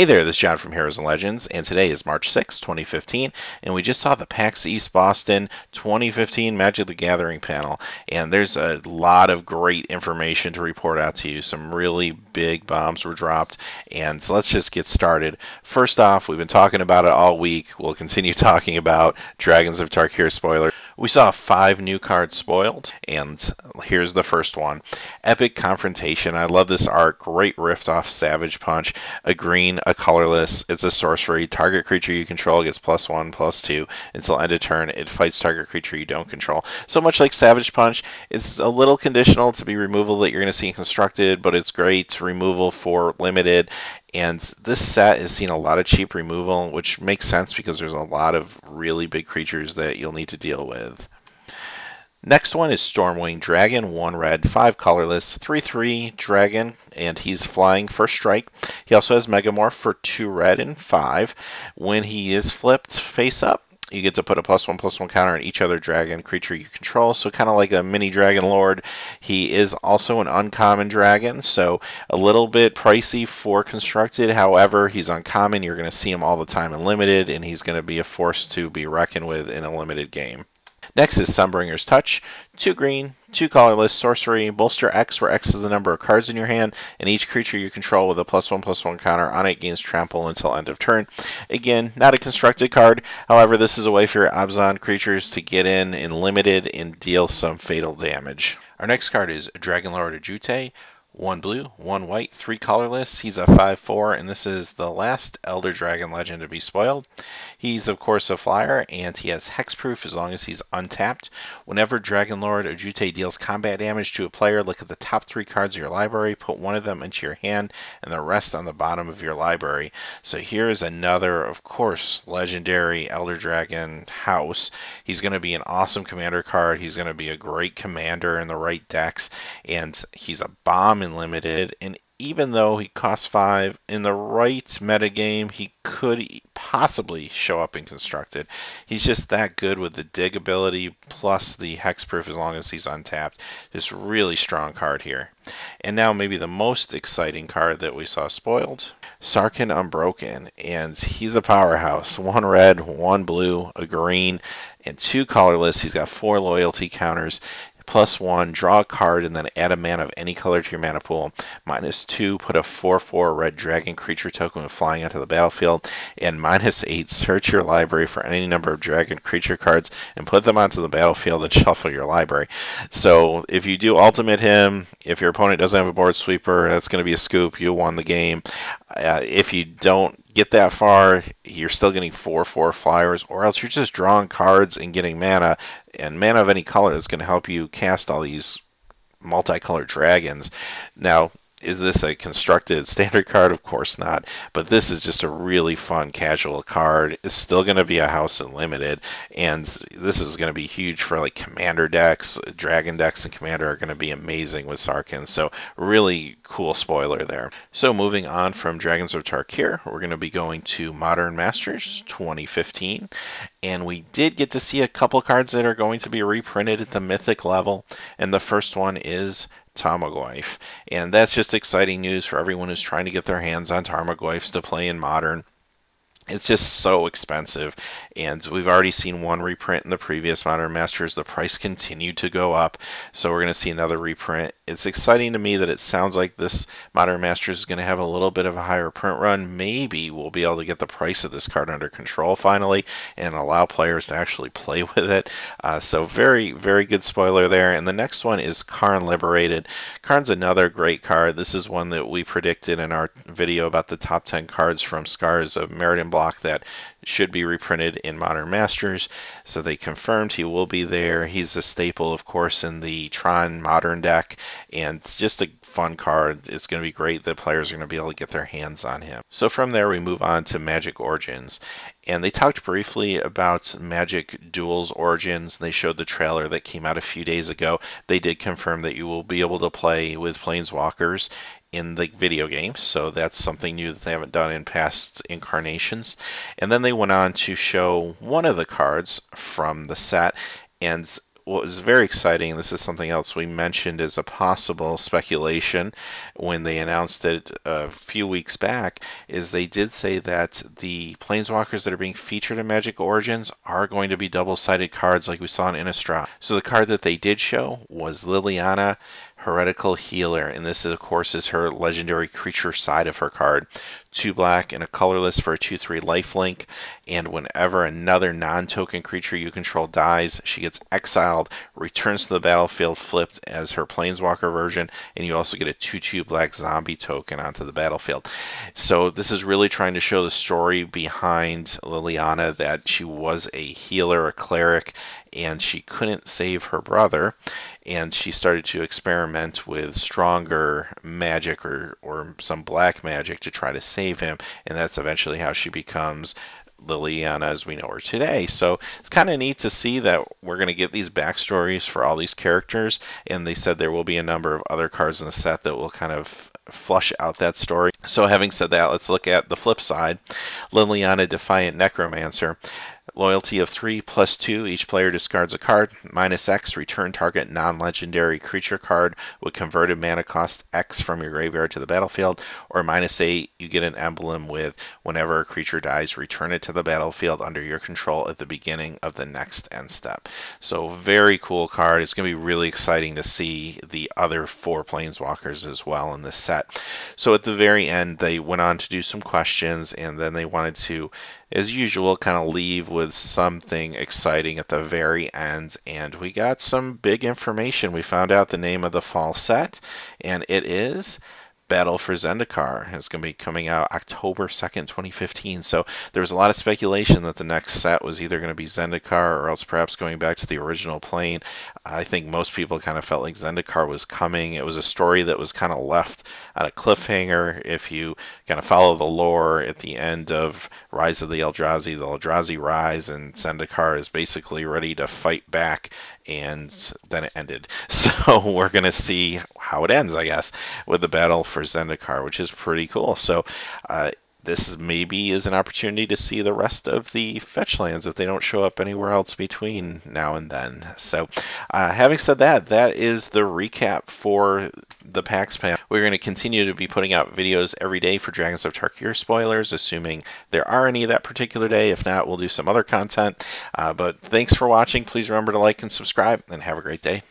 Hey there, this is John from Heroes and Legends, and today is March 6, 2015, and we just saw the PAX East Boston 2015 Magic the Gathering panel, and there's a lot of great information to report out to you. Some really big bombs were dropped, and so let's just get started. First off, we've been talking about it all week. We'll continue talking about Dragons of Tarkir spoilers. We saw 5 new cards spoiled, and here's the first one. Epic Confrontation. I love this art. Great rift off Savage Punch. A green, a colorless. It's a sorcery. Target creature you control gets +1/+2 until end of turn. It fights target creature you don't control. So much like Savage Punch, it's a little conditional to be removal that you're going to see in Constructed, but it's great removal for Limited. And this set is seeing a lot of cheap removal, which makes sense because there's a lot of really big creatures that you'll need to deal with. Next one is Stormwing Dragon, 1 red, 5 colorless, 3/3 dragon, and he's flying first strike. He also has Megamorph for 2 red and 5. When he is flipped face up, you get to put a +1/+1 counter on each other dragon creature you control, so kind of like a mini Dragon Lord. He is also an uncommon dragon, so a little bit pricey for Constructed. However, he's uncommon. You're going to see him all the time in Limited, and he's going to be a force to be reckoned with in a Limited game. Next is Sunbringer's Touch, 2 green, 2 colorless, sorcery, bolster X, where X is the number of cards in your hand, and each creature you control with a +1/+1 counter on it gains trample until end of turn. Again, not a constructed card, however, this is a way for your Abzan creatures to get in Limited and deal some fatal damage. Our next card is Dragonlord Ajute. 1 blue, 1 white, 3 colorless. He's a 5/4, and this is the last Elder Dragon Legend to be spoiled. He's, of course, a flyer, and he has hexproof as long as he's untapped. Whenever Dragonlord Ajute deals combat damage to a player, look at the top 3 cards of your library, put one of them into your hand, and the rest on the bottom of your library. So here is another, of course, legendary Elder Dragon house. He's going to be an awesome commander card. He's going to be a great commander in the right decks, and he's a bomb in Limited, and even though he costs 5, in the right metagame, he could possibly show up in Constructed. He's just that good with the dig ability plus the hexproof as long as he's untapped. Just really strong card here. And now maybe the most exciting card that we saw spoiled. Sarkhan Unbroken, and he's a powerhouse. 1 red, 1 blue, a green, and 2 colorless. He's got 4 loyalty counters. +1, draw a card, and then add a mana of any color to your mana pool. -2, put a 4/4 red dragon creature token with flying onto the battlefield. And -8, search your library for any number of dragon creature cards and put them onto the battlefield and shuffle your library. So if you do ultimate him, if your opponent doesn't have a board sweeper, that's going to be a scoop. You won the game. If you don't get that far, you're still getting 4/4 flyers, or else you're just drawing cards and getting mana, and mana of any color is going to help you cast all these multicolored dragons. Now, is this a constructed standard card? Of course not. But this is just a really fun casual card. It's still going to be a house in Limited, and this is going to be huge for like commander decks. Dragon decks and commander are going to be amazing with Sarkhan. So really cool spoiler there. So moving on from Dragons of Tarkir, we're going to be going to Modern Masters 2015. And we did get to see a couple cards that are going to be reprinted at the Mythic level. And the first one is Tarmogoyf. And that's just exciting news for everyone who's trying to get their hands on Tarmogoyfs to play in Modern. It's just so expensive, and we've already seen one reprint in the previous Modern Masters. The price continued to go up, so we're going to see another reprint. It's exciting to me that it sounds like this Modern Masters is going to have a little bit of a higher print run. Maybe we'll be able to get the price of this card under control finally and allow players to actually play with it. So very, very good spoiler there. And the next one is Karn Liberated. Karn's another great card. This is one that we predicted in our video about the top 10 cards from Scars of Meriden block that should be reprinted in Modern Masters. So they confirmed he will be there. He's a staple, of course, in the Tron Modern deck, and it's just a fun card. It's going to be great that players are going to be able to get their hands on him. So from there, we move on to Magic Origins. And they talked briefly about Magic Duels Origins. They showed the trailer that came out a few days ago. They did confirm that you will be able to play with Planeswalkers in the video games, so that's something new that they haven't done in past incarnations. And then they went on to show one of the cards from the set, and what was very exciting, this is something else we mentioned as a possible speculation when they announced it a few weeks back, is they did say that the planeswalkers that are being featured in Magic Origins are going to be double-sided cards like we saw in Innistrad. So the card that they did show was Liliana, Heretical Healer, and this, of course, is her legendary creature side of her card. 2 black and a colorless for a 2/3 lifelink, and whenever another non-token creature you control dies, she gets exiled, returns to the battlefield flipped as her planeswalker version, and you also get a 2/2 black zombie token onto the battlefield. So this is really trying to show the story behind Liliana, that she was a healer, a cleric, and she couldn't save her brother, and she started to experiment with stronger magic or some black magic to try to save him, and that's eventually how she becomes Liliana as we know her today. So it's kind of neat to see that we're going to get these backstories for all these characters, and they said there will be a number of other cards in the set that will kind of flush out that story. So having said that, let's look at the flip side. Liliana, Defiant Necromancer. Loyalty of 3+2. Each player discards a card. -X. Return target non-legendary creature card with converted mana cost X from your graveyard to the battlefield. Or -8. You get an emblem with whenever a creature dies, return it to the battlefield under your control at the beginning of the next end step. So very cool card. It's going to be really exciting to see the other 4 planeswalkers as well in this set. So at the very end, they went on to do some questions, and then they wanted to, as usual, kind of leave with something exciting at the very end. And we got some big information. We found out the name of the fall set, and it is Battle for Zendikar. It's going to be coming out October 2nd, 2015. So there was a lot of speculation that the next set was either going to be Zendikar or else perhaps going back to the original plane. I think most people kind of felt like Zendikar was coming. It was a story that was kind of left on a cliffhanger. If you kind of follow the lore at the end of Rise of the Eldrazi rise, and Zendikar is basically ready to fight back, and then it ended. So we're going to see how it ends, I guess, with the battle for Zendikar, which is pretty cool. So this maybe is an opportunity to see the rest of the fetch lands if they don't show up anywhere else between now and then. So having said that, that is the recap for the PAX panel. We're going to continue to be putting out videos every day for Dragons of Tarkir spoilers, assuming there are any that particular day. If not, we'll do some other content. But thanks for watching. Please remember to like and subscribe, and have a great day.